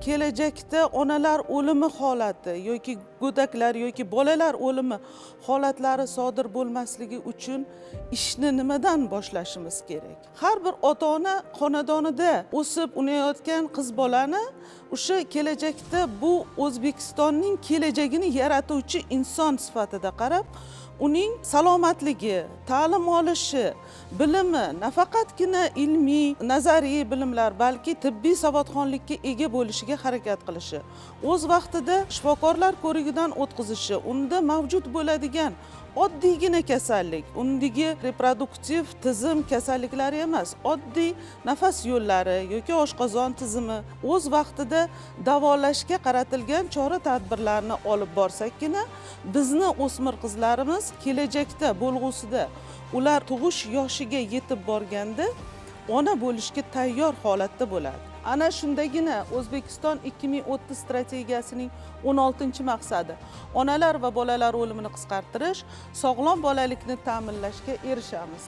kelajakda onalar o'limi holati yoki go'daklar yoki bolalar o'limi holatlari sodir bo'lmasligi uchun ishni nimadan boshlashimiz kerak? Har bir ota-ona xonadonida o'sib unayotgan qiz bolani o'sha kelajakda bu O'zbekistonning kelajagini yaratuvchi inson sifatida qarab, uning salomatligi, ta'lim olishi, bilimi, nafaqatgina ilmiy, nazariy bilimlar, balki tibbiy savodxonlikka ega bo'lishiga harakat qilishi, o'z vaqtida shifokorlar ko'rigidan o'tkazishi, unda mavjud bo'ladigan oddiygina kasallik, undagi reproduktiv tizim kasalliklari emas, oddiy nafas yo'llari yoki oshqozon tizimi o'z vaqtida davolashga qaratilgan chora-tadbirlarni olib borsakkina bizni o'smir qizlarimiz kelajakda bo'lg'usida ular tug'ish yoshiga yetib borganda ona bo'lishga tayyor holatda bo'ladi. Ana shundagina O'zbekiston 2030 strategiyasining 16-maqsadi onalar va bolalar o'limini qisqartirish, sog'lom bolalikni ta'minlashga erishamiz.